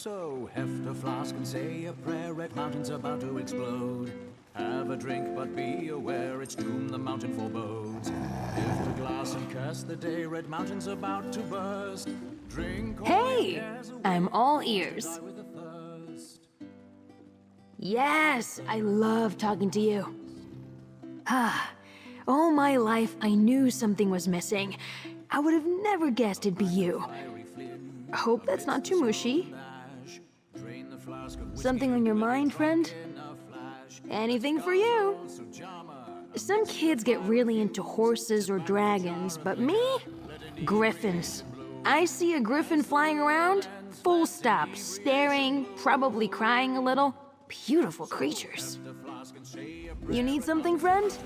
So heft a flask and say a prayer, Red Mountain's about to explode. Have a drink, but be aware it's doom the mountain forebodes. Lift a glass and curse the day, Red Mountain's about to burst. Drink all your Hey, cares away, I'm all to ears. die with a thirst. Yes, I love talking to you. All my life, I knew something was missing. I would have never guessed it'd be you. I hope that's not too mushy. Drain the flask of Something on your mind, friend? Anything for you. Some kids get really into horses or dragons, but me? Griffins. I see a griffin flying around, full stop, staring, probably crying a little. Beautiful creatures. You need something, friend?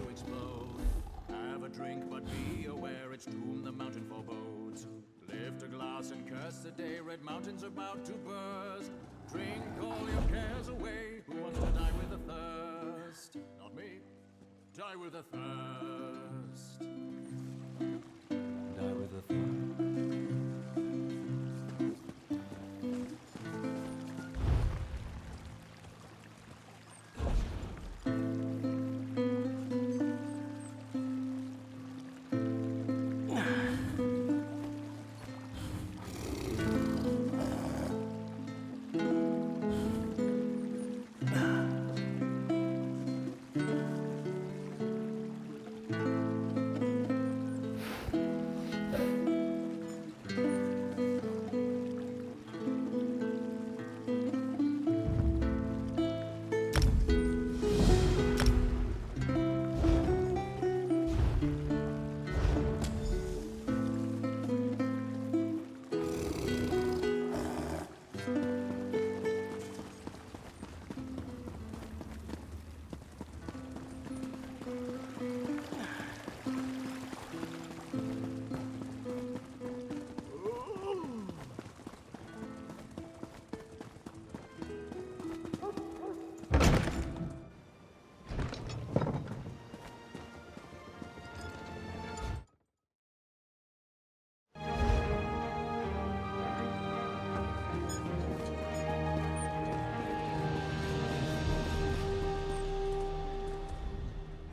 Have a drink, but be aware it's doom the mountain forebodes. Lift a glass and curse the day, Red Mountain's about to burst. Drink all your cares away. Who wants to die with a thirst? Not me. Die with a thirst. Die with a thirst.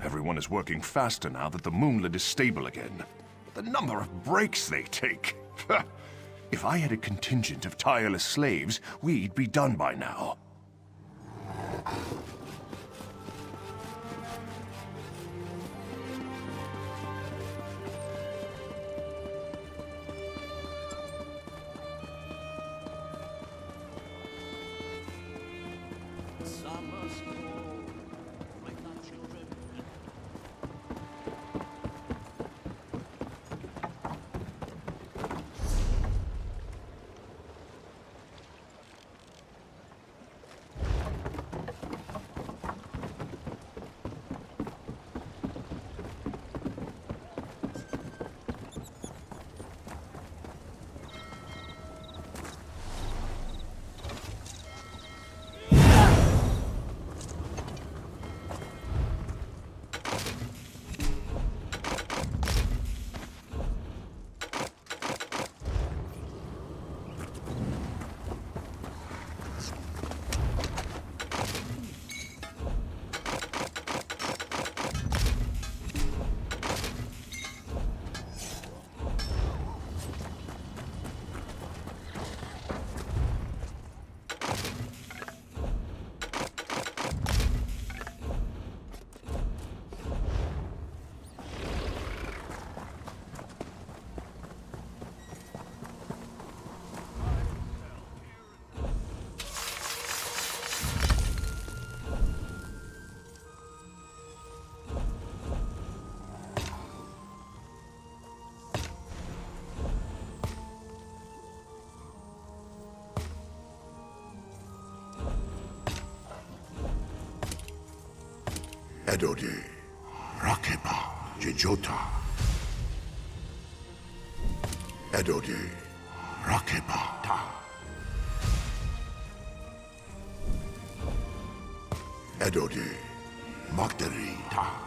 Everyone is working faster now that the moonlet is stable again. The number of breaks they take! If I had a contingent of tireless slaves, we'd be done by now. Summer school. Wake up, children. Edode, Rakeba, Jejota. Edode, Rakeba, Ta. Edode, Magdari, Ta.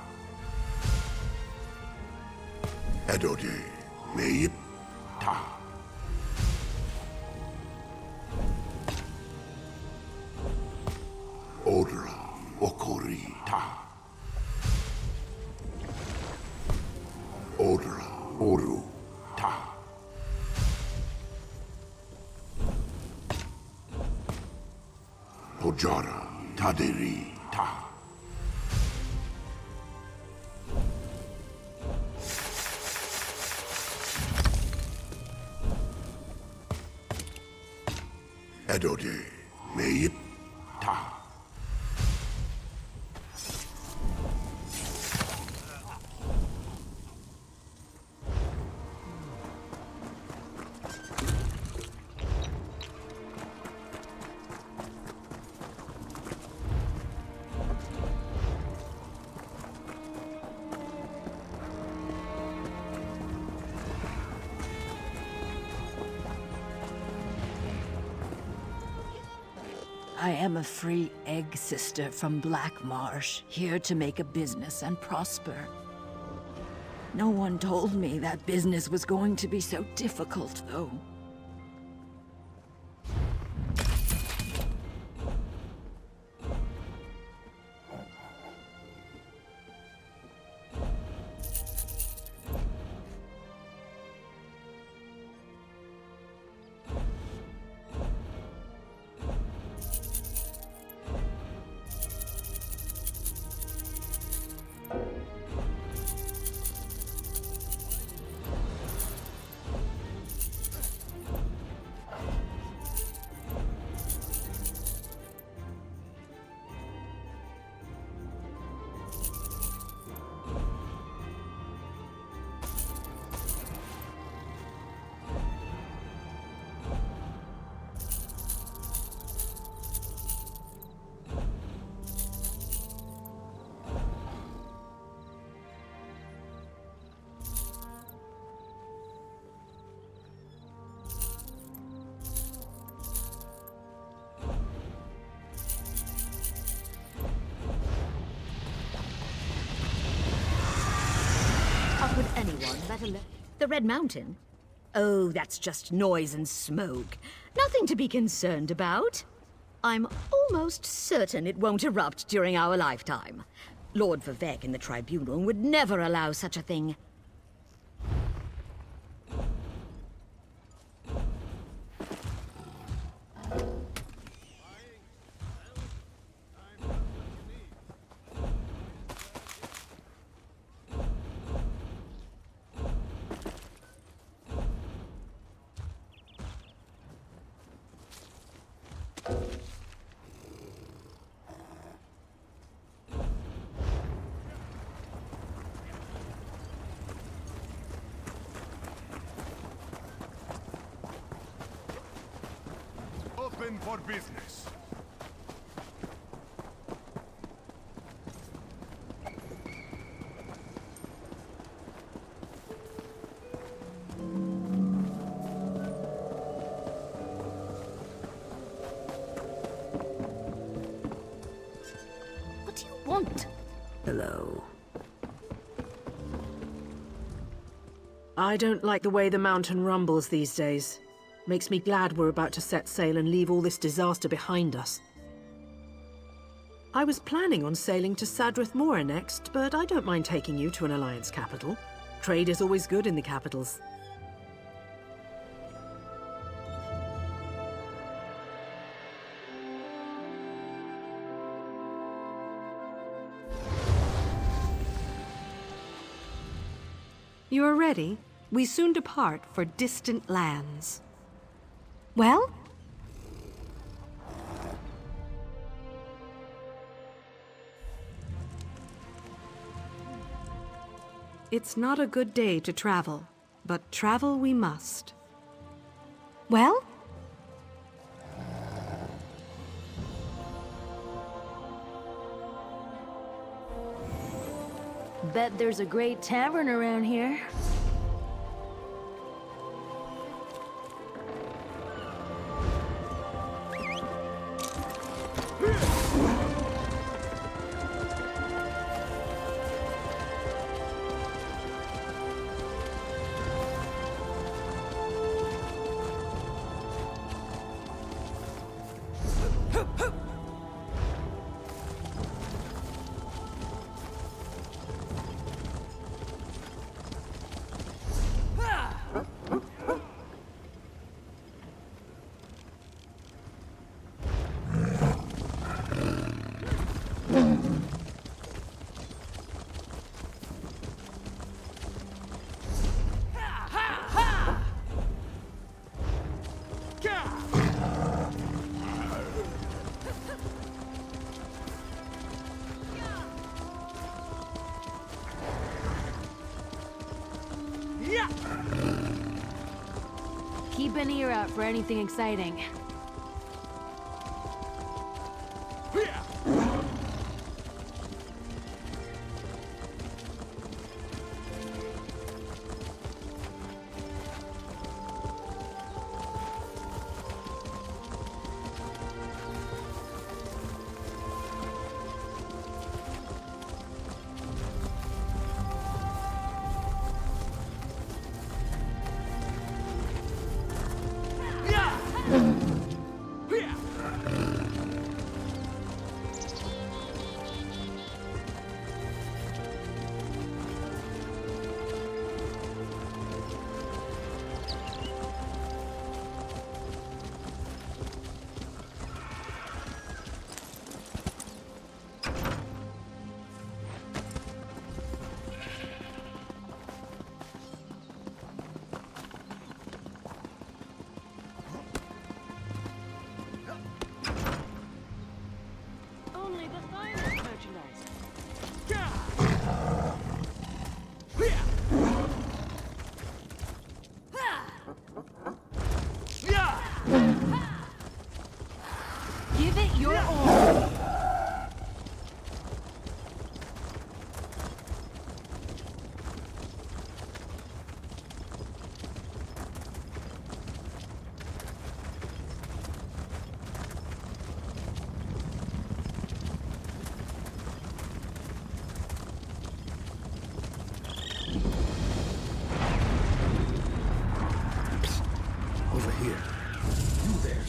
Edode, Meip, Ta. Oru. Ta. Hojara. Taderi. Ta. Edode. Meyip. Ta. I am a free egg sister from Black Marsh, here to make a business and prosper. No one told me that business was going to be so difficult, though. Not with anyone, let alone... The Red Mountain? Oh, that's just noise and smoke. Nothing to be concerned about. I'm almost certain it won't erupt during our lifetime. Lord Vivek and the Tribunal would never allow such a thing. Open for business. What do you want? Hello. I don't like the way the mountain rumbles these days. Makes me glad we're about to set sail and leave all this disaster behind us. I was planning on sailing to Sadrith Mora next, but I don't mind taking you to an Alliance capital. Trade is always good in the capitals. You are ready? We soon depart for distant lands. Well? It's not a good day to travel, but travel we must. Well? Bet there's a great tavern around here. an ear out for anything exciting. Only the finest merchandise. Give it your all. Over here. You there.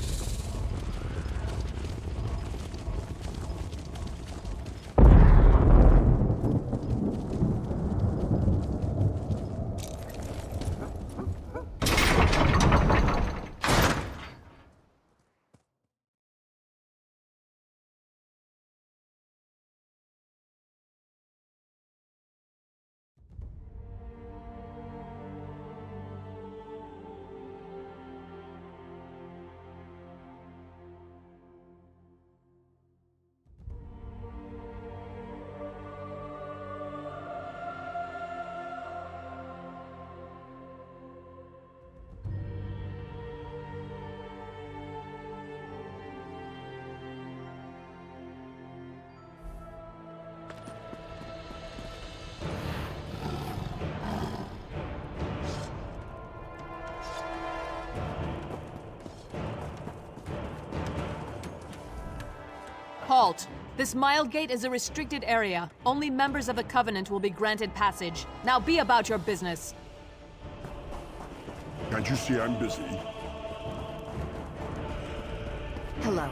Halt! This mile gate is a restricted area. Only members of the Covenant will be granted passage. Now be about your business. Can't you see I'm busy? Hello.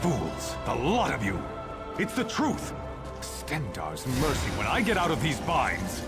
Fools, the lot of you! It's the truth! Stendar's mercy when I get out of these binds!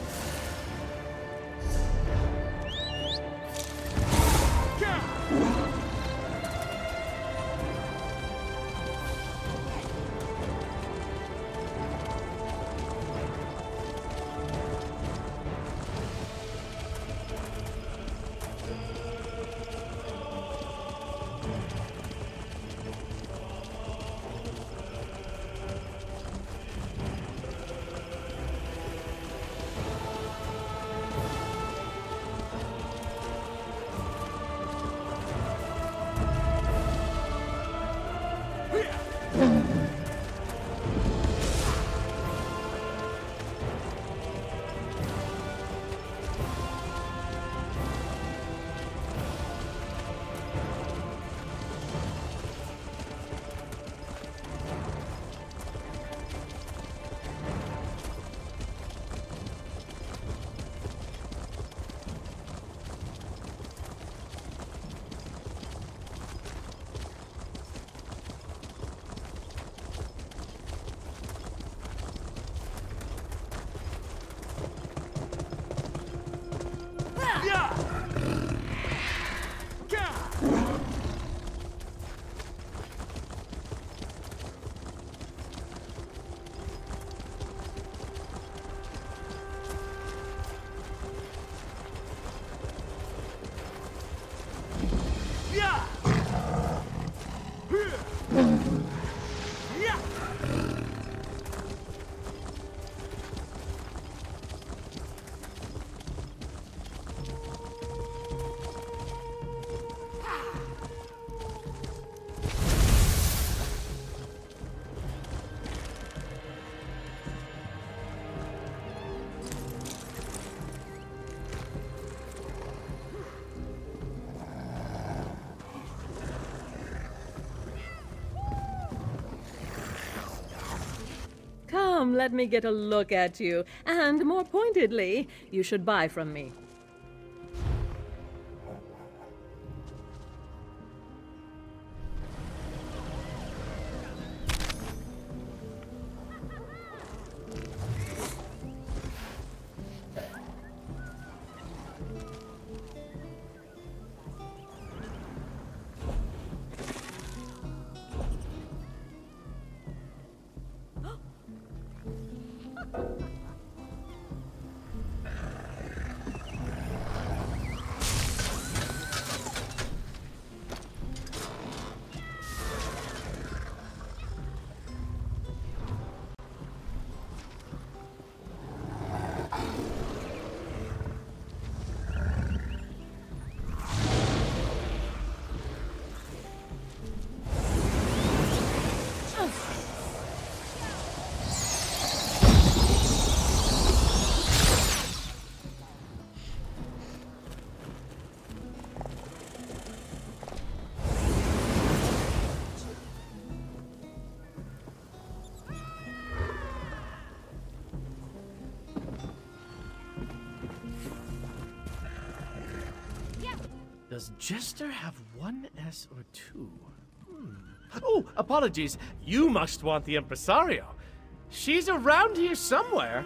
Come, let me get a look at you. And more pointedly, you should buy from me. Does Jester have one S or two? Oh, apologies. You must want the impresario. She's around here somewhere.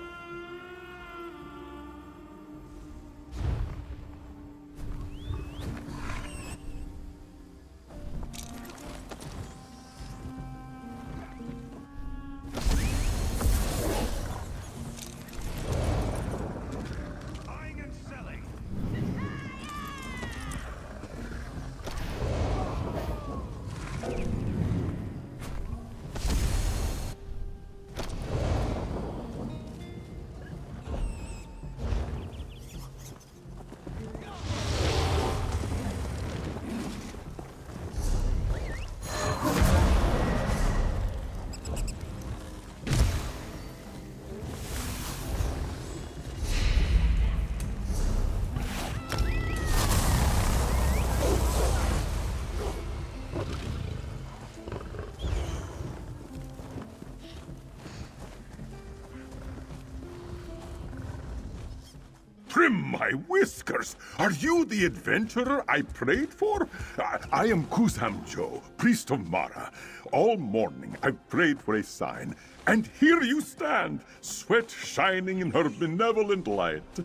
Trim my whiskers! Are you the adventurer I prayed for? I am Kuzamjo, priest of Mara. All morning I've prayed for a sign, and here you stand, sweat shining in her benevolent light.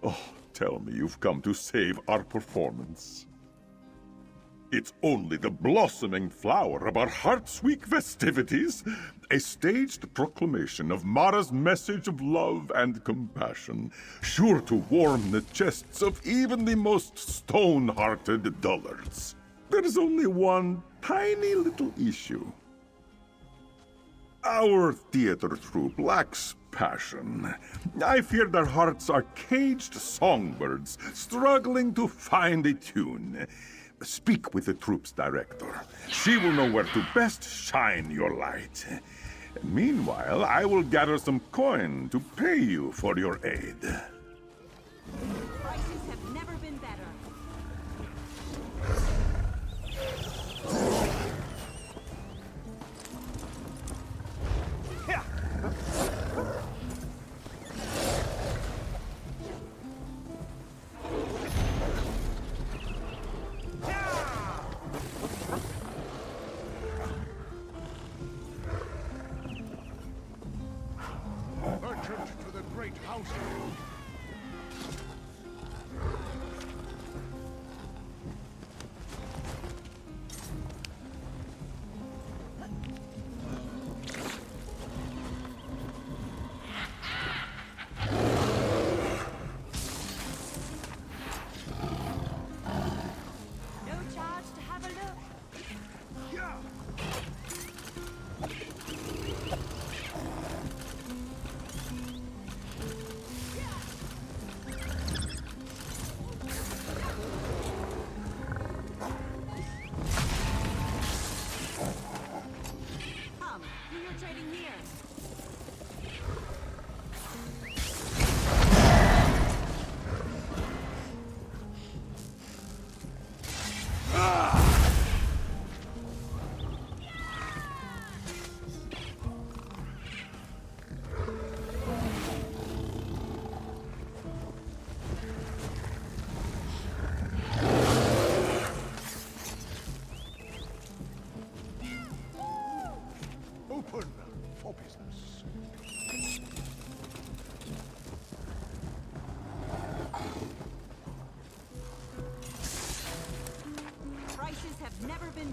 Oh, tell me you've come to save our performance. It's only the blossoming flower of our Heart's Week festivities, a staged proclamation of Mara's message of love and compassion, sure to warm the chests of even the most stone-hearted dullards. There's only one tiny little issue. Our theater troupe lacks passion. I fear their hearts are caged songbirds, struggling to find a tune. Speak with the troupe's director. She will know where to best shine your light. Meanwhile, I will gather some coin to pay you for your aid. Prices have never been better. Merchant to the great house. No charge to have a look.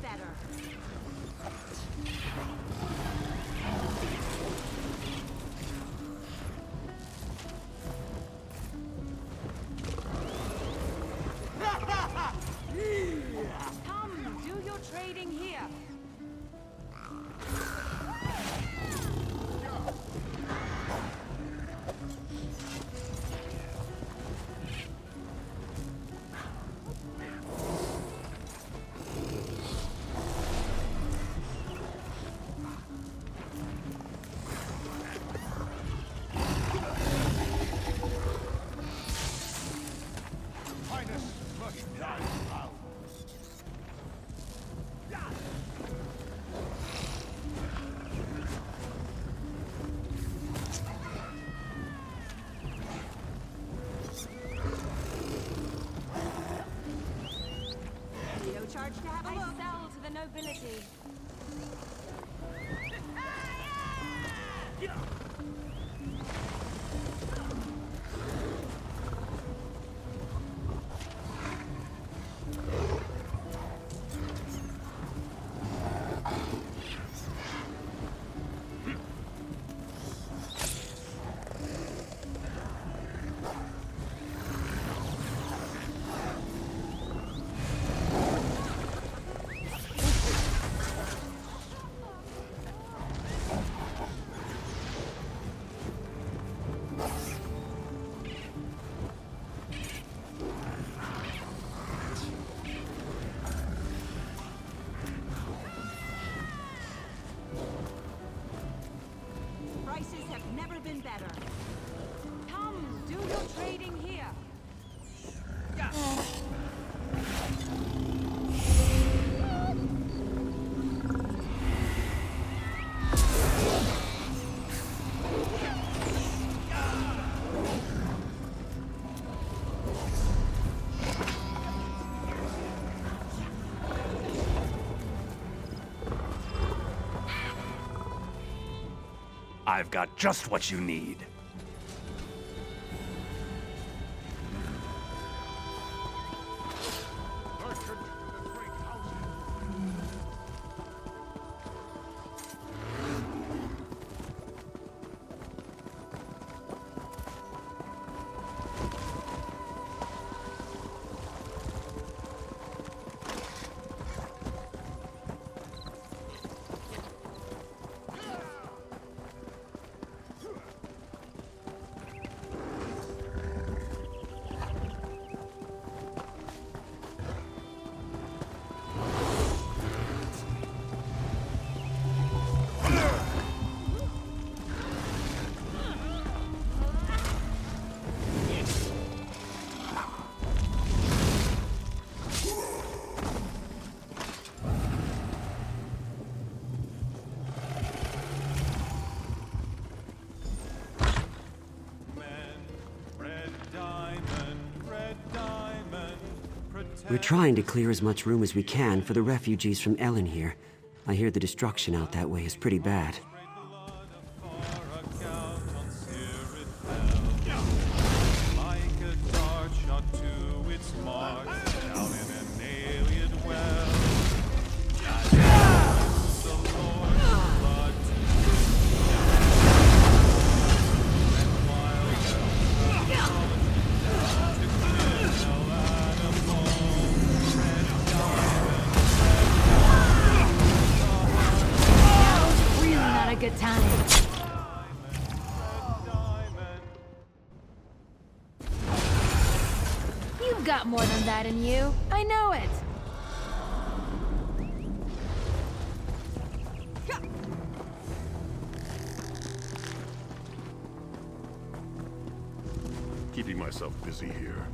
better. Come, do your trading here. Charge to have a look. I sell to the nobility. Prices have never been better. Come, do your trading here. I've got just what you need. We're trying to clear as much room as we can for the refugees from Ellen here. I hear the destruction out that way is pretty bad. Good time. You've got more than that in you. I know it. Keeping myself busy here.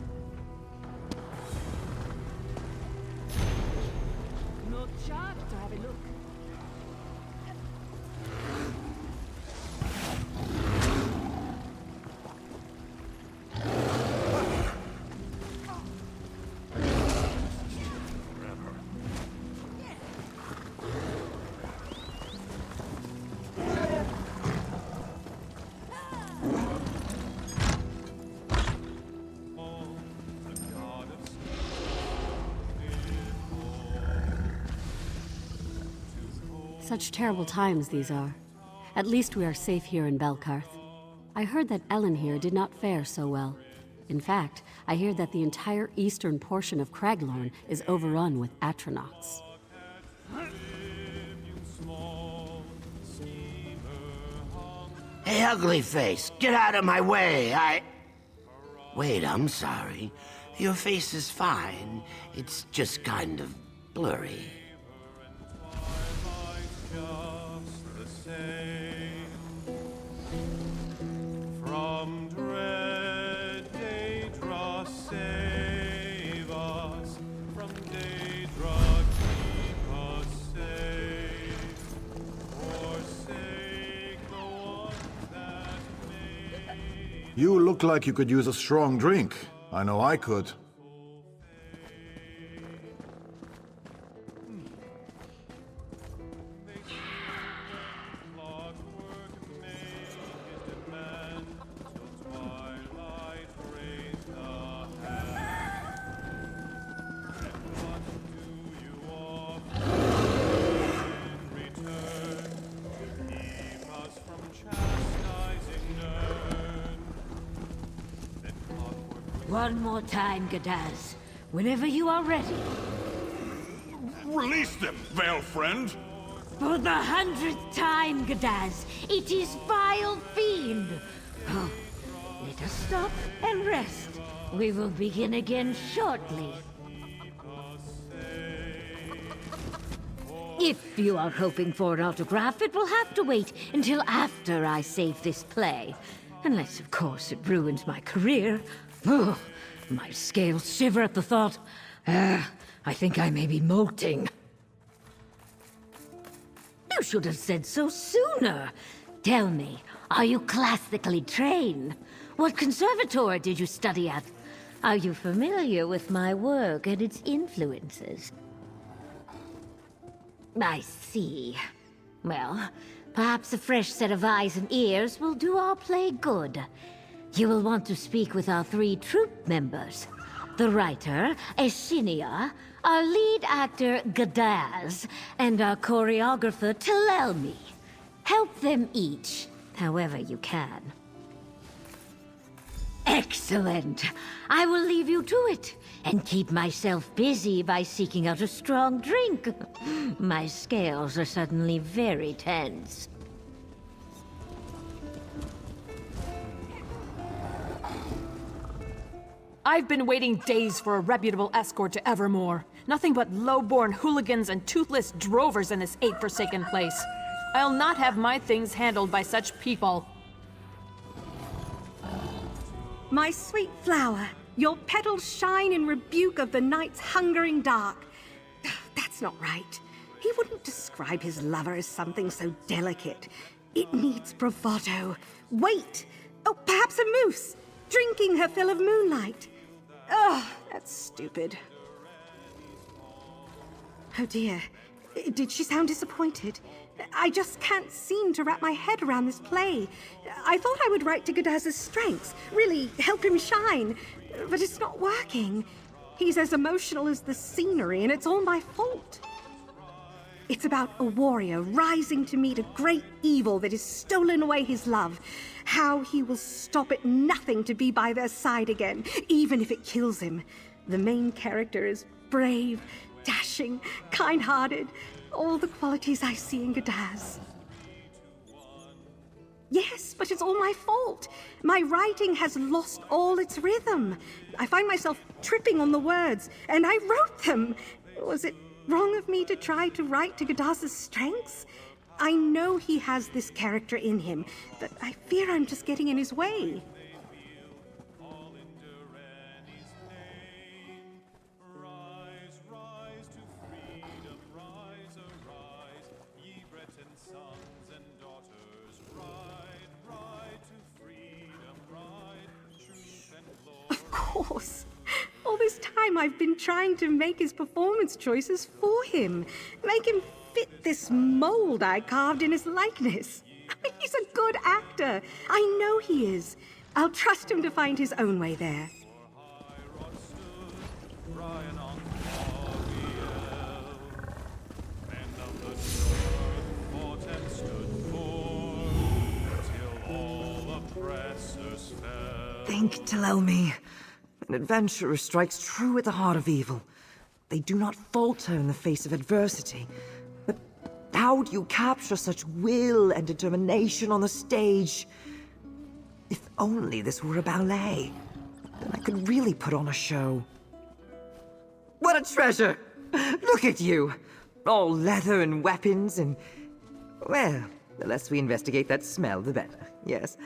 No charge to have a look. Such terrible times these are. At least we are safe here in Belkarth. I heard that Ellen here did not fare so well. In fact, I hear that the entire eastern portion of Craglorn is overrun with Atronachs. Hey, ugly face, get out of my way, Wait, I'm sorry. Your face is fine. It's just kind of blurry. From dread Daedra, save us. From Daedra, keep us safe. Forsake the one that made. You look like you could use a strong drink. I know I could. One more time, Gadaz. Whenever you are ready. Release them, Veil Friend! For the 100th time, Gadaz, it is vile fiend. Oh, let us stop and rest. We will begin again shortly. If you are hoping for an autograph, it will have to wait until after I save this play. Unless, of course, it ruins my career. Oh, my scales shiver at the thought. I think I may be molting. You should have said so sooner. Tell me, are you classically trained? What conservatory did you study at? Are you familiar with my work and its influences? I see. Well, perhaps a fresh set of eyes and ears will do our play good. You will want to speak with our 3 troupe members. The writer, Eshinia, our lead actor, Gadaz, and our choreographer, Telelmi. Help them each, however you can. Excellent! I will leave you to it, and keep myself busy by seeking out a strong drink. My scales are suddenly very tense. I've been waiting days for a reputable escort to Evermore. Nothing but low-born hooligans and toothless drovers in this ape-forsaken place. I'll not have my things handled by such people. My sweet flower, your petals shine in rebuke of the night's hungering dark. That's not right. He wouldn't describe his lover as something so delicate. It needs bravado. Wait! Oh, perhaps a moose, drinking her fill of moonlight. Oh, that's stupid. Oh dear. Did she sound disappointed? I just can't seem to wrap my head around this play. I thought I would write to Gadaz's strengths, really help him shine, but it's not working. He's as emotional as the scenery, and it's all my fault. It's about a warrior rising to meet a great evil that has stolen away his love. How he will stop at nothing to be by their side again, even if it kills him. The main character is brave, dashing, kind-hearted, all the qualities I see in Gadaz. Yes, but it's all my fault. My writing has lost all its rhythm. I find myself tripping on the words, and I wrote them. Was it wrong of me to try to write to Gadaz's strengths? I know he has this character in him, but I fear I'm just getting in his way. Of course. All this time I've been trying to make his performance choices for him. Make him fit this mold I carved in his likeness. He's a good actor. I know he is. I'll trust him to find his own way there. oppressors fell. Think, Telelmi. An adventurer strikes true at the heart of evil. They do not falter in the face of adversity. But how do you capture such will and determination on the stage? If only this were a ballet, then I could really put on a show. What a treasure! Look at you! All leather and weapons and... Well, the less we investigate that smell, the better, yes.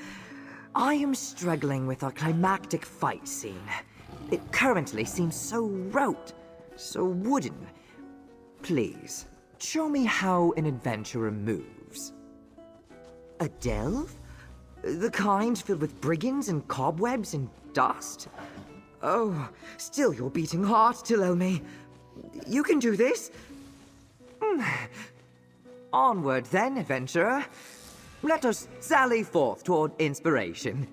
I am struggling with our climactic fight scene. It currently seems so rote, so wooden. Please, show me how an adventurer moves. A delve? The kind filled with brigands and cobwebs and dust? Oh, still your beating heart, Telelmi. You can do this. Onward then, adventurer. Let us sally forth toward inspiration.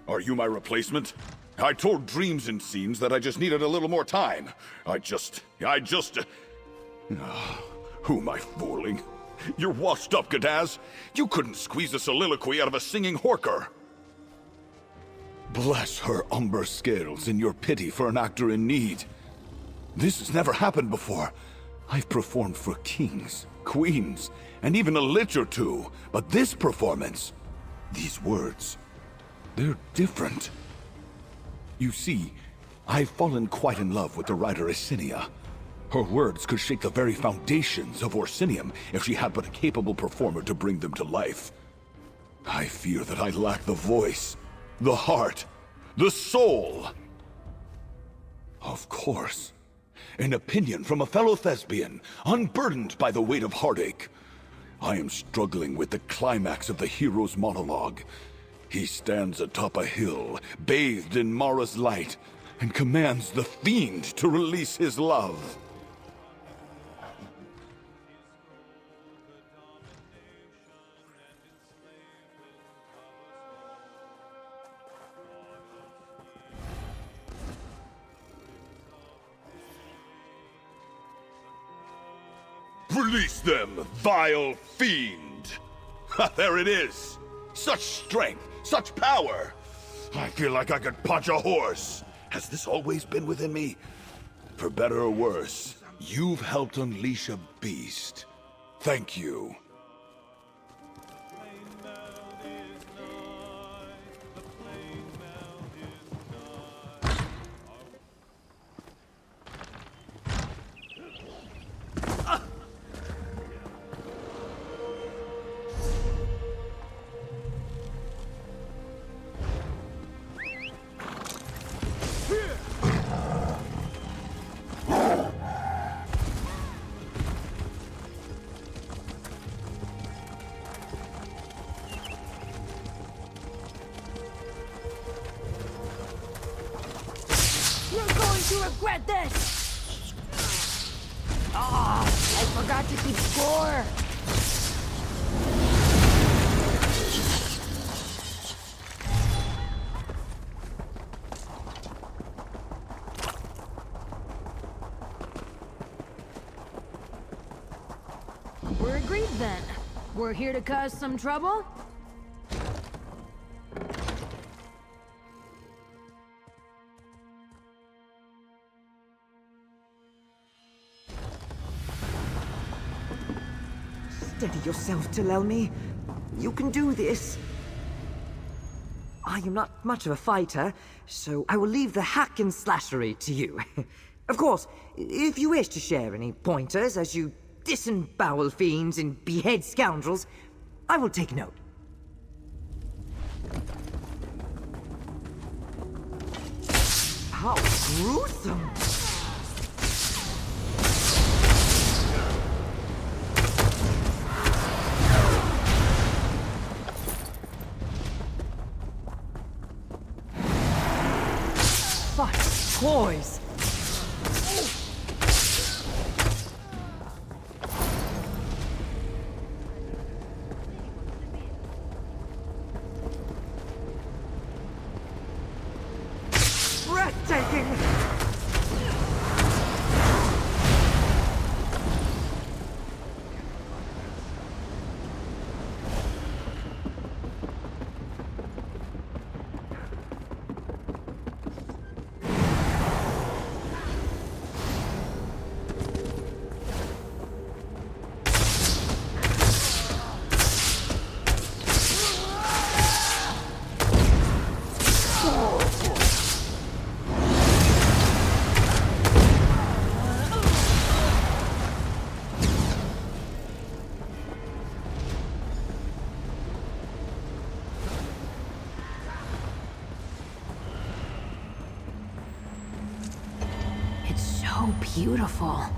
Are you my replacement? I told Dreams and Scenes that I just needed a little more time. Who am I fooling? You're washed up, Gadaz. You couldn't squeeze a soliloquy out of a singing horker. Bless her umber scales in your pity for an actor in need. This has never happened before. I've performed for kings, queens, and even a lich or two. But this performance, these words, they're different. You see, I've fallen quite in love with the writer Isinia. Her words could shake the very foundations of Orsinium if she had but a capable performer to bring them to life. I fear that I lack the voice, the heart, the soul. Of course. An opinion from a fellow thespian, unburdened by the weight of heartache. I am struggling with the climax of the hero's monologue. He stands atop a hill, bathed in Mara's light, and commands the fiend to release his love. Release them, vile fiend! Ha, there it is! Such strength, such power! I feel like I could punch a horse. Has this always been within me? For better or worse, you've helped unleash a beast. Thank you. To regret this! Ah, I forgot to keep score! We're agreed then. We're here to cause some trouble? Steady yourself, Telelmi. You can do this. I am not much of a fighter, so I will leave the hack and slashery to you. Of course, if you wish to share any pointers as you disembowel fiends and behead scoundrels, I will take note. How gruesome! Toys. beautiful.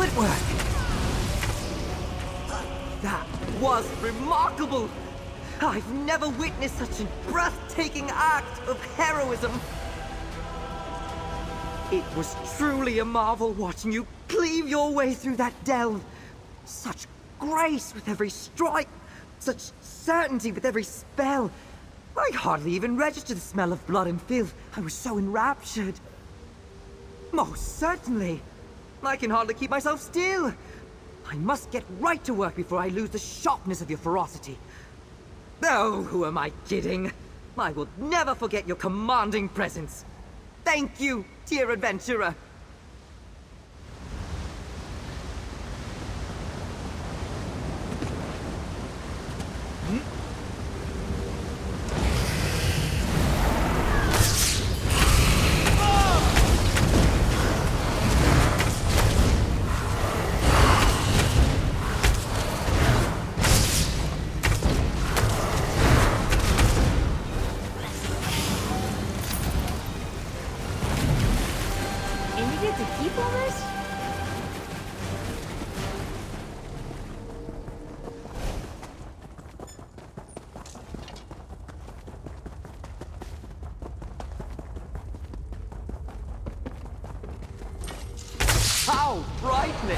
Footwork! That was remarkable! I've never witnessed such a breathtaking act of heroism. It was truly a marvel watching you cleave your way through that delve. Such grace with every strike, such certainty with every spell. I hardly even registered the smell of blood and filth. I was so enraptured. Most certainly. I can hardly keep myself still. I must get right to work before I lose the sharpness of your ferocity. Oh, who am I kidding? I will never forget your commanding presence. Thank you, dear adventurer. How frightening!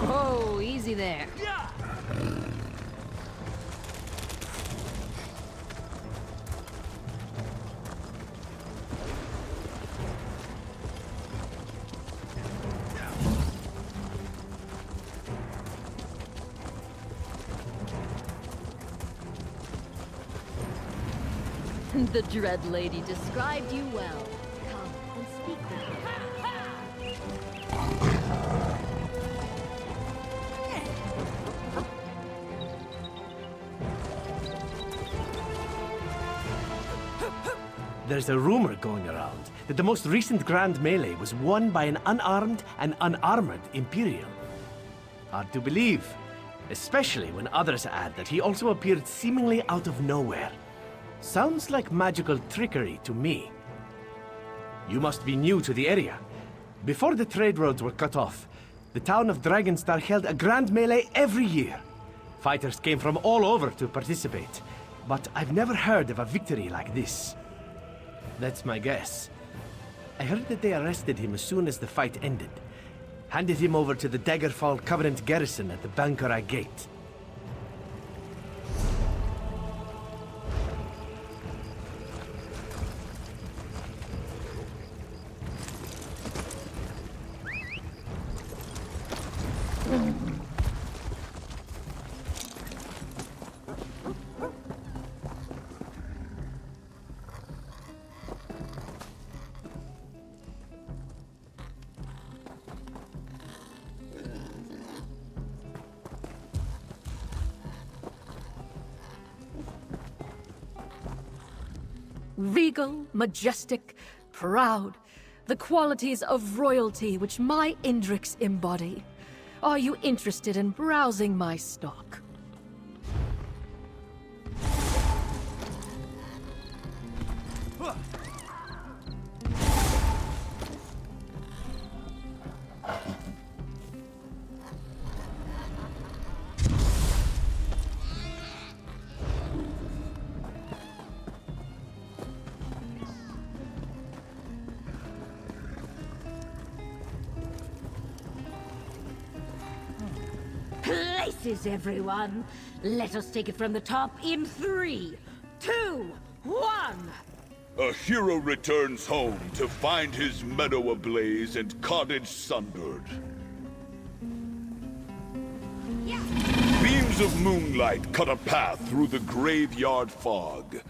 Oh, easy there. The Dread Lady described you well. Come and speak with her. There's a rumor going around that the most recent Grand Melee was won by an unarmed and unarmored Imperial. Hard to believe, especially when others add that he also appeared seemingly out of nowhere. Sounds like magical trickery to me. You must be new to the area. Before the trade roads were cut off, the town of Dragonstar held a Grand Melee every year. Fighters came from all over to participate, but I've never heard of a victory like this. That's my guess. I heard that they arrested him as soon as the fight ended. Handed him over to the Daggerfall Covenant garrison at the Bankarai Gate. Regal, majestic, proud, the qualities of royalty which my Indrix embody. Are you interested in browsing my stock? faces, everyone. Let us take it from the top in 3, 2, 1. A hero returns home to find his meadow ablaze and cottage sunbird. Beams of moonlight cut a path through the graveyard fog.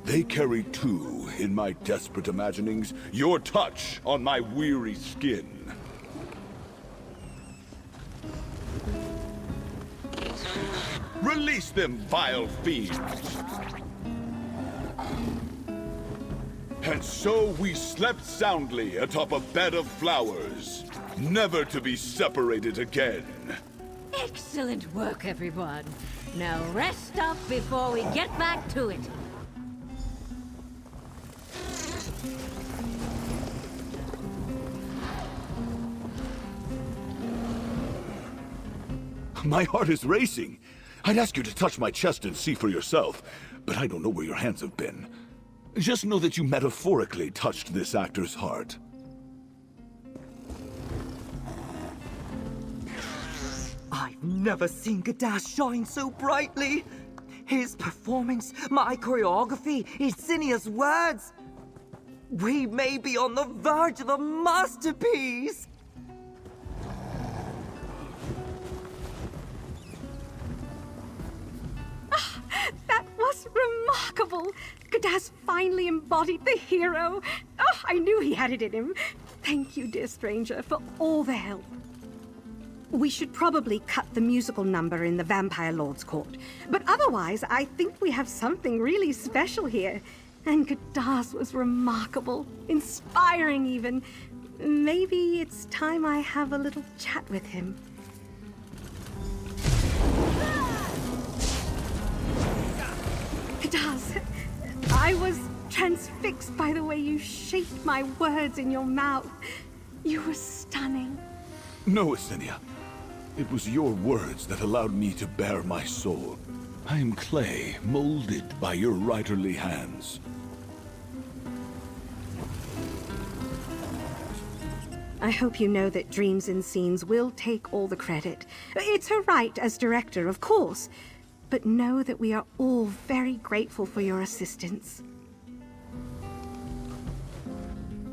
They carry too, in my desperate imaginings, your touch on my weary skin. Release them, vile fiends! And so we slept soundly atop a bed of flowers, never to be separated again. Excellent work, everyone. Now rest up before we get back to it. My heart is racing. I'd ask you to touch my chest and see for yourself, but I don't know where your hands have been. Just know that you metaphorically touched this actor's heart. I've never seen Gadash shine so brightly. His performance, my choreography, Isinia's words. We may be on the verge of a masterpiece. That was remarkable. Gadash finally embodied the hero. Oh, I knew he had it in him. Thank you, dear stranger, for all the help. We should probably cut the musical number in the Vampire Lord's Court. But otherwise, I think we have something really special here. And Gadash was remarkable, inspiring even. Maybe it's time I have a little chat with him. Gadash, I was transfixed by the way you shaped my words in your mouth. You were stunning. No, Isinia. It was your words that allowed me to bare my soul. I am clay, molded by your writerly hands. I hope you know that Dreams and Scenes will take all the credit. It's her right as director, of course. But know that we are all very grateful for your assistance.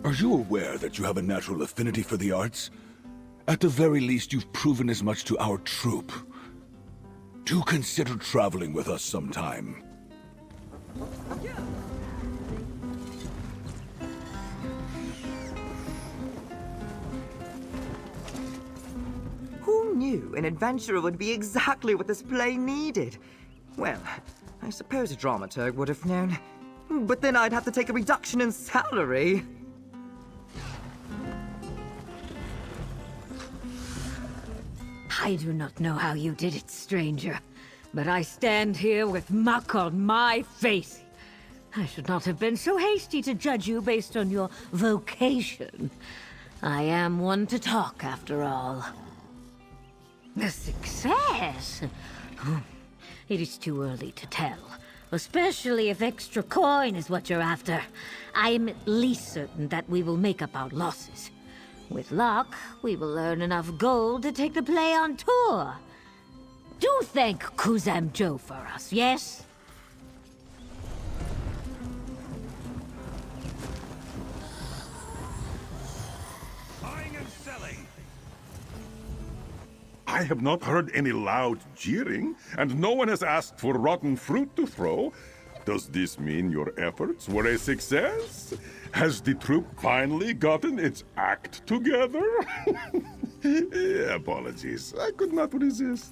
Are you aware that you have a natural affinity for the arts? At the very least, you've proven as much to our troupe. Do consider traveling with us sometime. Who knew an adventurer would be exactly what this play needed? Well, I suppose a dramaturg would have known. But then I'd have to take a reduction in salary. I do not know how you did it, stranger, but I stand here with muck on my face. I should not have been so hasty to judge you based on your vocation. I am one to talk, after all. A success? It is too early to tell, especially if extra coin is what you're after. I am at least certain that we will make up our losses. With luck, we will earn enough gold to take the play on tour. Do thank Kuzam Joe for us, yes? Buying and selling. I have not heard any loud jeering, and no one has asked for rotten fruit to throw. Does this mean your efforts were a success? Has the troupe finally gotten its act together? Apologies, I could not resist.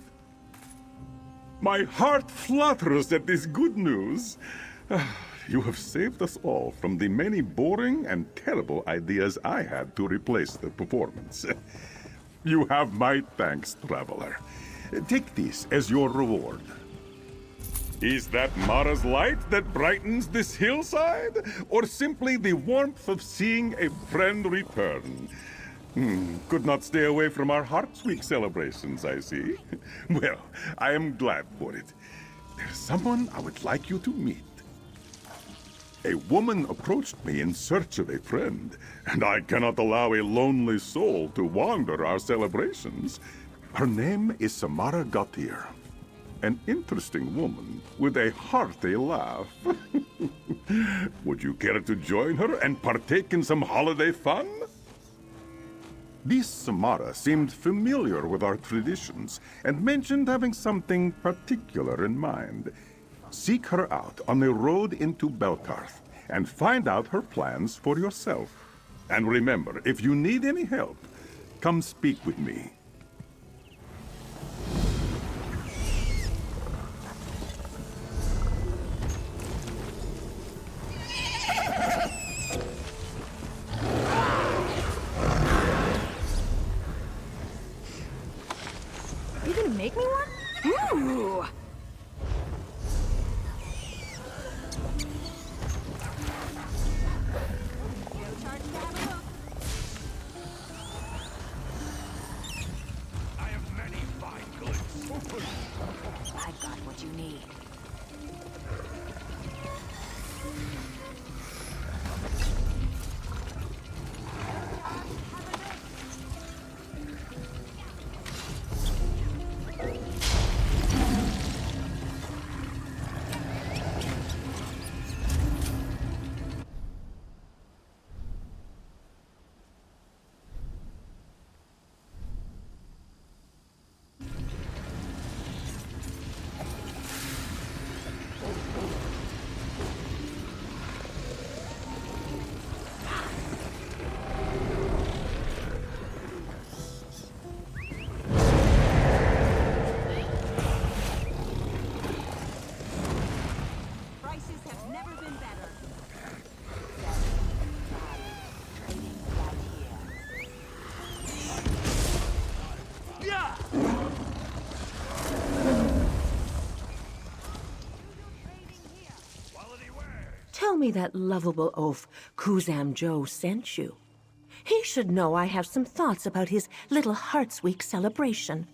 My heart flutters at this good news. You have saved us all from the many boring and terrible ideas I had to replace the performance. You have my thanks, traveler. Take this as your reward. Is that Mara's light that brightens this hillside? Or simply the warmth of seeing a friend return? Could not stay away from our Hearts Week celebrations, I see. Well, I am glad for it. There's someone I would like you to meet. A woman approached me in search of a friend, and I cannot allow a lonely soul to wander our celebrations. Her name is Samara Gautier. An interesting woman with a hearty laugh. Would you care to join her and partake in some holiday fun? This Samara seemed familiar with our traditions and mentioned having something particular in mind. Seek her out on the road into Belkarth and find out her plans for yourself. And remember, if you need any help, come speak with me. You gonna make me one? Ooh! I have many fine goods. I've got what you need. Tell me that lovable oaf Kuzam Joe sent you. He should know I have some thoughts about his little Hearts Week celebration.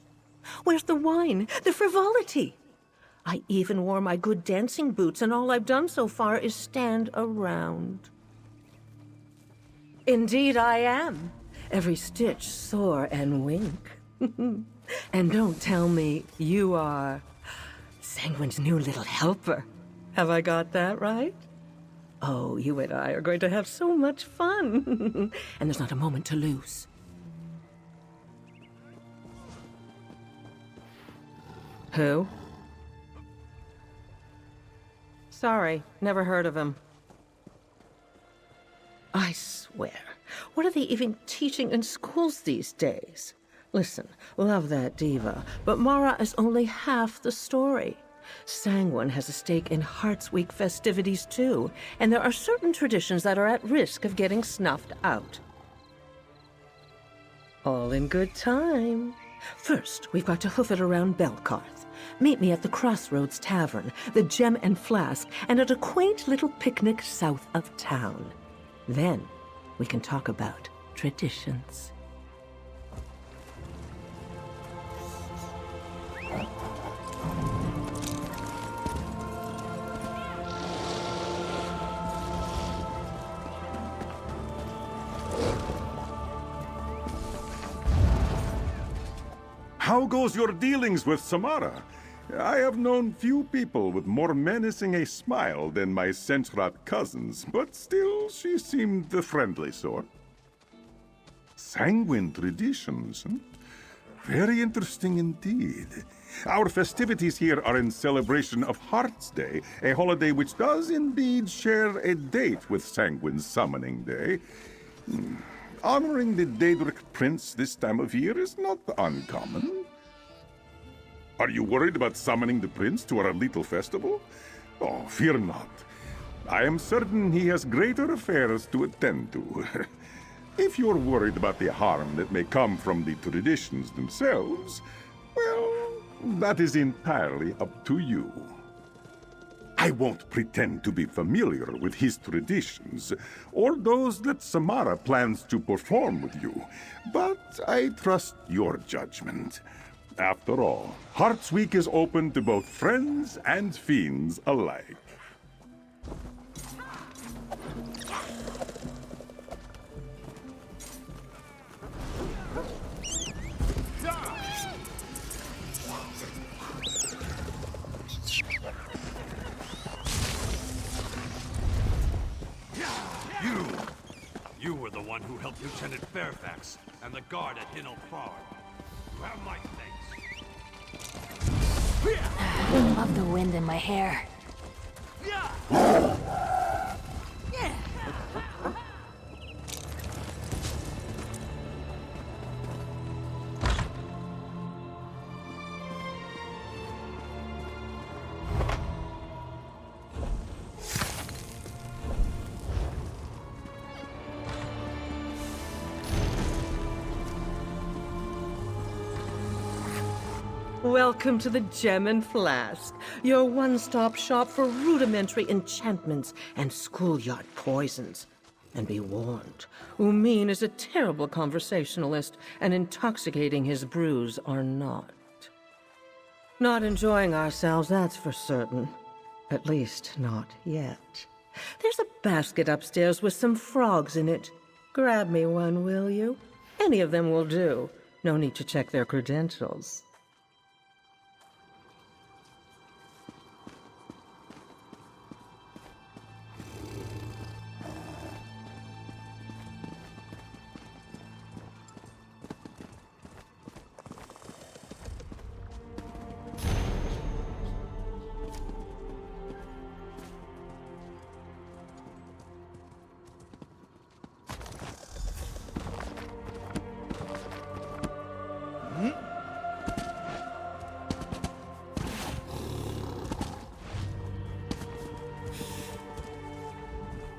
Where's the wine? The frivolity? I even wore my good dancing boots, and all I've done so far is stand around. Indeed I am. Every stitch sore and wink. And don't tell me you are Sanguine's new little helper. Have I got that right? Oh, you and I are going to have so much fun. And there's not a moment to lose. Who? Sorry, never heard of him. I swear, what are they even teaching in schools these days? Listen, love that diva, but Mara is only half the story. Sanguine has a stake in Hearts Week festivities too, and there are certain traditions that are at risk of getting snuffed out. All in good time. First, we've got to hoof it around Belkarth. Meet me at the Crossroads Tavern, the Gem and Flask, and at a quaint little picnic south of town. Then, we can talk about traditions. How goes your dealings with Samara? I have known few people with more menacing a smile than my Sentrat cousins, but still she seemed the friendly sort. Sanguine traditions, huh? Very interesting indeed. Our festivities here are in celebration of Hearts Day, a holiday which does indeed share a date with Sanguine's Summoning Day. Honoring the Daedric Prince this time of year is not uncommon. Are you worried about summoning the prince to our little festival? Oh, fear not. I am certain he has greater affairs to attend to. If you're worried about the harm that may come from the traditions themselves, well, that is entirely up to you. I won't pretend to be familiar with his traditions, or those that Samara plans to perform with you, but I trust your judgment. After all, Hearts Week is open to both friends and fiends alike. You were the one who helped Lieutenant Fairfax and the guard at Hinnell Farm. You have my thanks. I love the wind in my hair. Welcome to the Gem and Flask, your one-stop shop for rudimentary enchantments and schoolyard poisons. And be warned, Umin is a terrible conversationalist, and intoxicating his brews are not. Not enjoying ourselves, that's for certain. At least, not yet. There's a basket upstairs with some frogs in it. Grab me one, will you? Any of them will do. No need to check their credentials.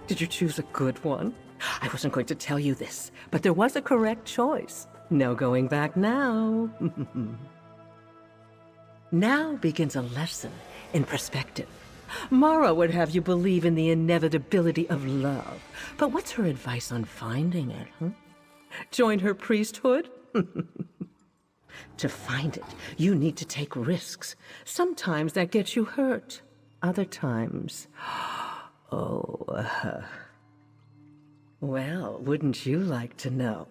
Did you choose a good one? I wasn't going to tell you this, but there was a correct choice. No going back now. Now begins a lesson in perspective. Mara would have you believe in the inevitability of love, but what's her advice on finding it, huh? Join her priesthood? To find it, you need to take risks. Sometimes that gets you hurt. Other times... Well, wouldn't you like to know?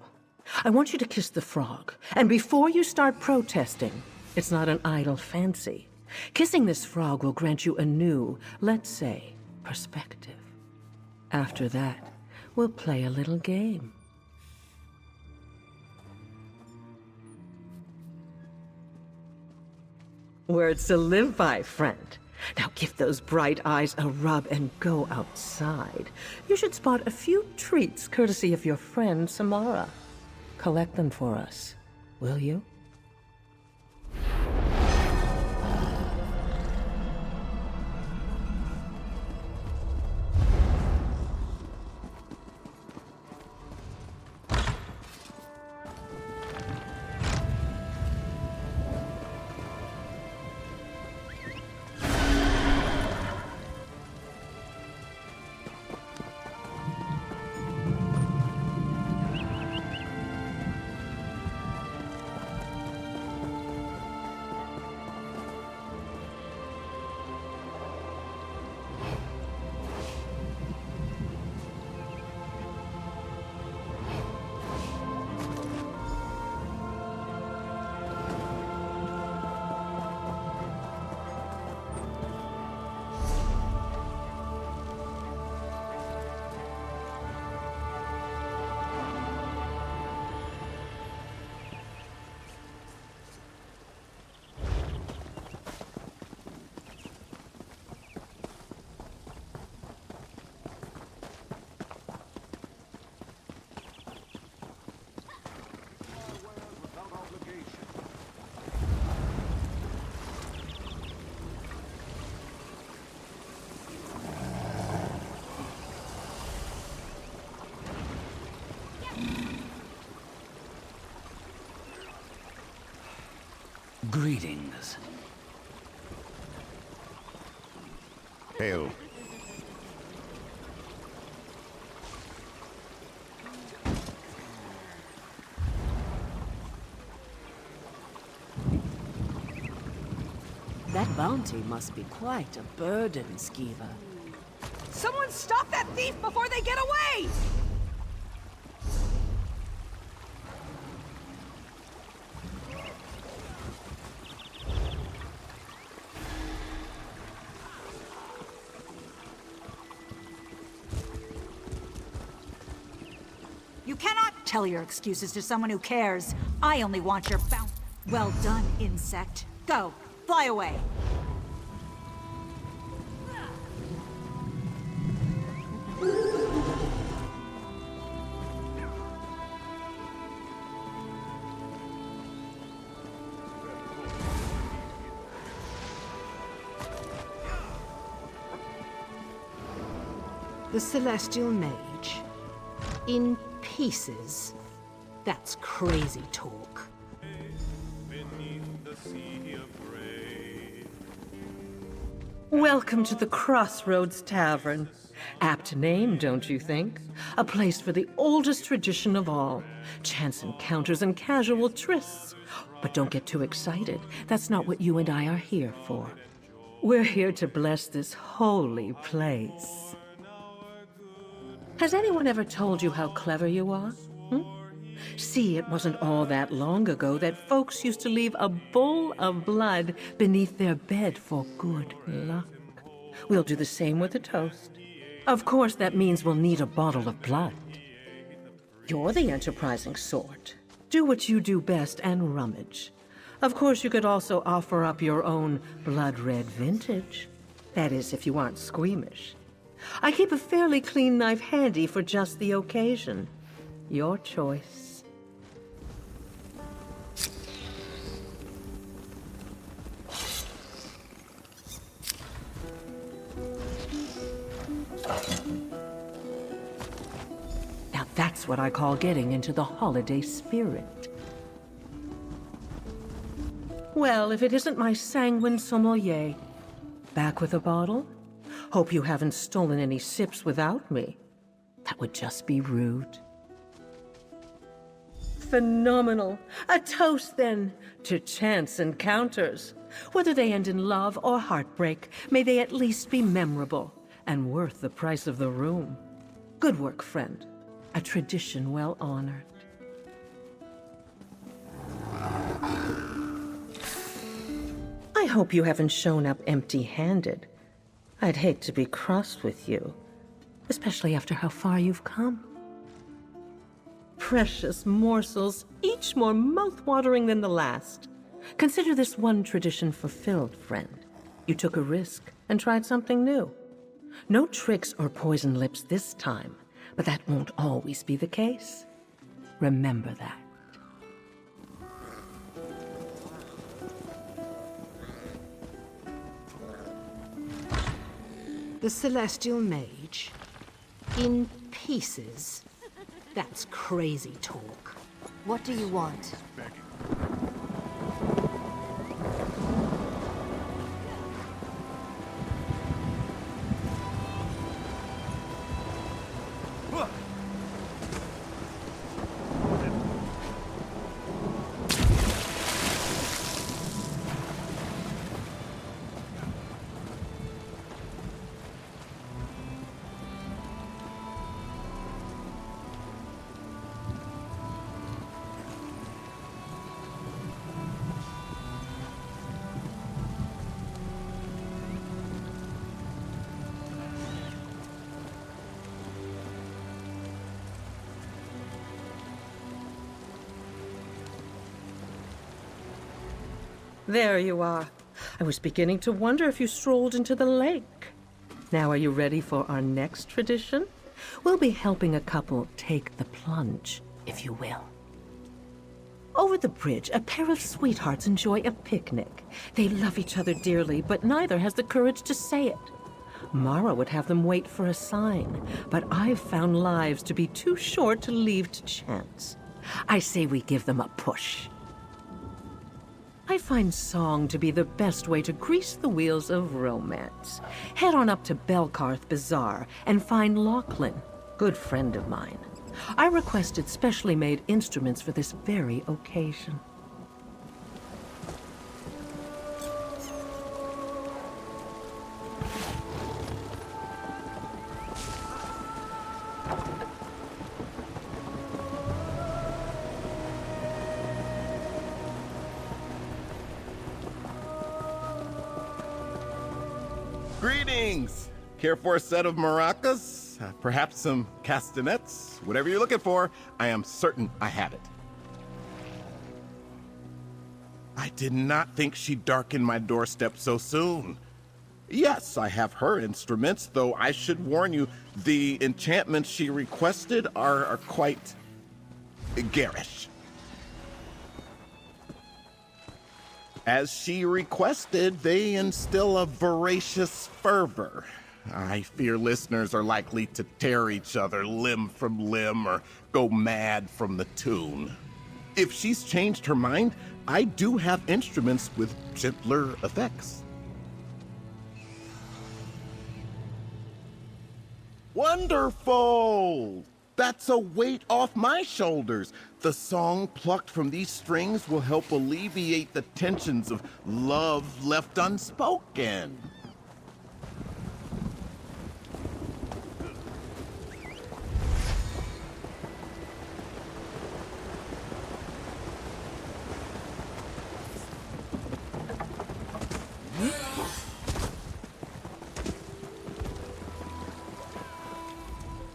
I want you to kiss the frog, and before you start protesting, it's not an idle fancy. Kissing this frog will grant you a new, let's say, perspective. After that, we'll play a little game. Words to live by, friend. Now give those bright eyes a rub and go outside. You should spot a few treats courtesy of your friend Samara. Collect them for us, will you? Greetings. Hail. That bounty must be quite a burden, Skiva. Someone stop that thief before they get away! Tell your excuses to someone who cares. I only want your bounty. Well done, insect. Go, fly away. The Celestial Mage. In pieces. That's crazy talk. Welcome to the Crossroads Tavern. Apt name, don't you think? A place for the oldest tradition of all. Chance encounters and casual trysts. But don't get too excited. That's not what you and I are here for. We're here to bless this holy place. Has anyone ever told you how clever you are? See, it wasn't all that long ago that folks used to leave a bowl of blood beneath their bed for good luck. We'll do the same with a toast. Of course, that means we'll need a bottle of blood. You're the enterprising sort. Do what you do best and rummage. Of course, you could also offer up your own blood-red vintage. That is, if you aren't squeamish. I keep a fairly clean knife handy for just the occasion. Your choice. Now that's what I call getting into the holiday spirit. Well, if it isn't my sanguine sommelier. Back with a bottle? Hope you haven't stolen any sips without me. That would just be rude. Phenomenal. A toast, then, to chance encounters. Whether they end in love or heartbreak, may they at least be memorable and worth the price of the room. Good work, friend. A tradition well honored. I hope you haven't shown up empty-handed. I'd hate to be cross with you, especially after how far you've come. Precious morsels, each more mouth-watering than the last. Consider this one tradition fulfilled, friend. You took a risk and tried something new. No tricks or poison lips this time, but that won't always be the case. Remember that. The Celestial Mage. In pieces. That's crazy talk. What do you want? There you are. I was beginning to wonder if you strolled into the lake. Now, are you ready for our next tradition? We'll be helping a couple take the plunge, if you will. Over the bridge, a pair of sweethearts enjoy a picnic. They love each other dearly, but neither has the courage to say it. Mara would have them wait for a sign, but I've found lives to be too short to leave to chance. I say we give them a push. I find song to be the best way to grease the wheels of romance. Head on up to Belkarth Bazaar and find Lachlan, good friend of mine. I requested specially made instruments for this very occasion. Greetings! Care for a set of maracas? perhaps some castanets, whatever you're looking for. I am certain I have it. I did not think she'd darken my doorstep so soon. Yes, I have her instruments, though I should warn you, the enchantments she requested are quite garish. As she requested, they instill a voracious fervor. I fear listeners are likely to tear each other limb from limb or go mad from the tune. If she's changed her mind, I do have instruments with gentler effects. Wonderful! That's a weight off my shoulders. The song plucked from these strings will help alleviate the tensions of love left unspoken.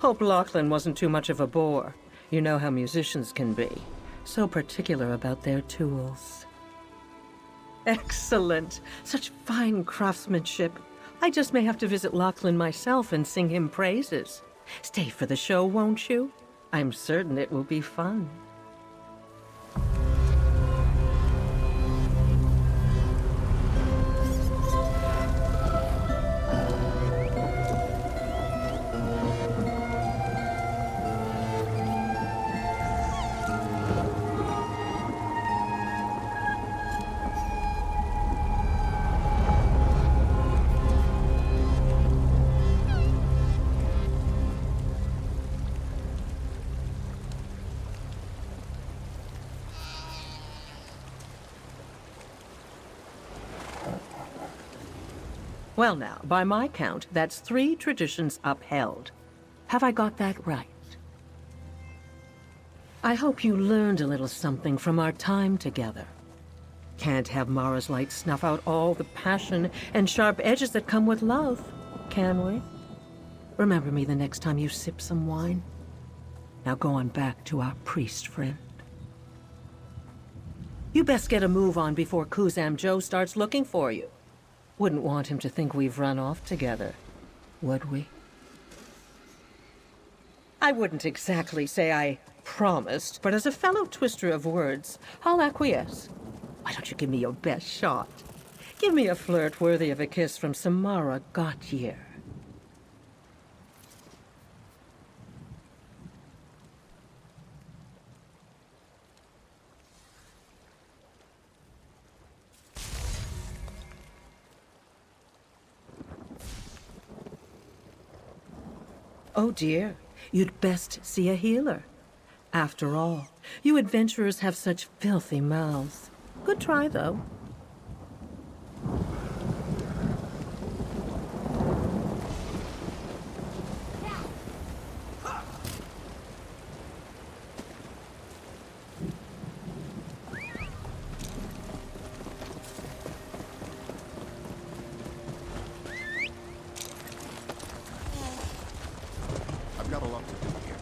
Hope Lachlan wasn't too much of a bore. You know how musicians can be. So particular about their tools. Excellent. Such fine craftsmanship. I just may have to visit Lachlan myself and sing him praises. Stay for the show, won't you? I'm certain it will be fun. Well now, by my count, that's 3 traditions upheld. Have I got that right? I hope you learned a little something from our time together. Can't have Mara's light snuff out all the passion and sharp edges that come with love, can we? Remember me the next time you sip some wine. Now go on back to our priest friend. You best get a move on before Kuzam Joe starts looking for you. Wouldn't want him to think we've run off together, would we? I wouldn't exactly say I promised, but as a fellow twister of words, I'll acquiesce. Why don't you give me your best shot? Give me a flirt worthy of a kiss from Samara Gautier. Oh dear, you'd best see a healer. After all, you adventurers have such filthy mouths. Good try, though. I've got a lot to do here.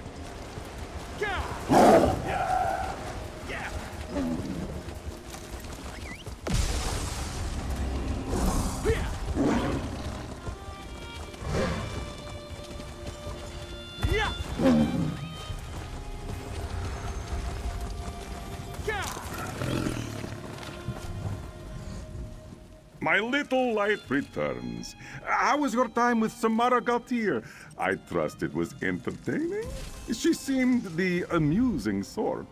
My little light returns. How was your time with Samara Gautier? I trust it was entertaining? She seemed the amusing sort.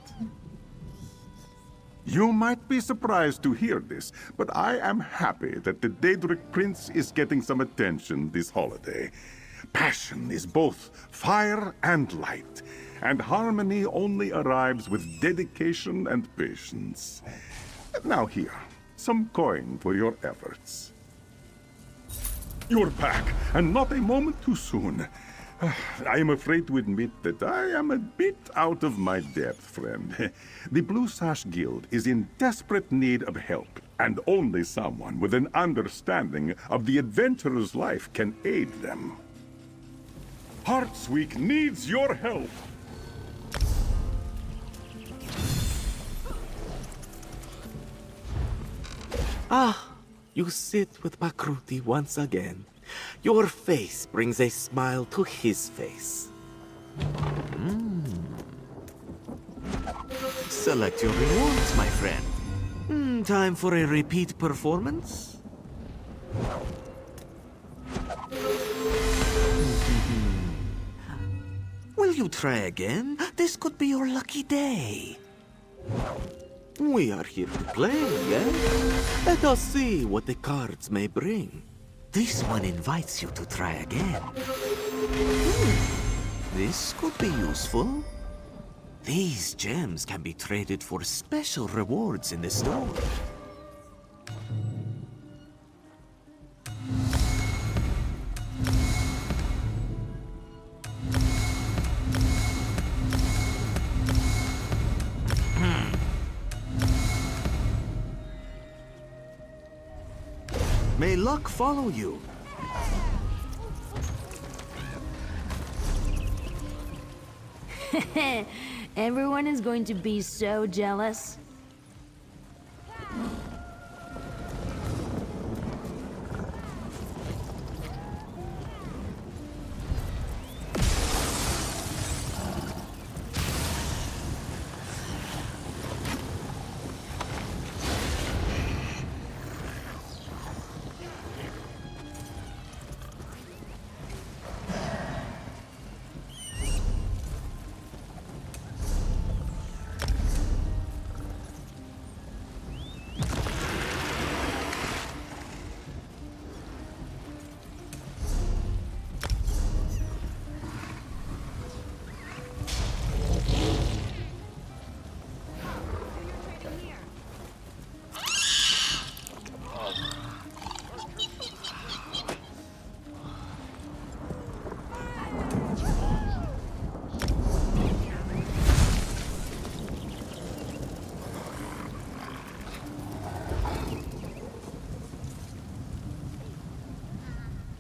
You might be surprised to hear this, but I am happy that the Daedric Prince is getting some attention this holiday. Passion is both fire and light, and harmony only arrives with dedication and patience. Now here, some coin for your efforts. You're back, and not a moment too soon. I am afraid to admit that I am a bit out of my depth, friend. The Blue Sash Guild is in desperate need of help, and only someone with an understanding of the adventurer's life can aid them. Hearts Week needs your help. Ah, you sit with Pakruti once again. Your face brings a smile to his face. Select your rewards, my friend. Time for a repeat performance? Will you try again? This could be your lucky day. We are here to play, yeah? Let us see what the cards may bring. This one invites you to try again. This could be useful. These gems can be traded for special rewards in the store. May luck follow you. Everyone is going to be so jealous.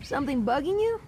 Something bugging you?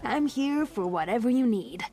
I'm here for whatever you need.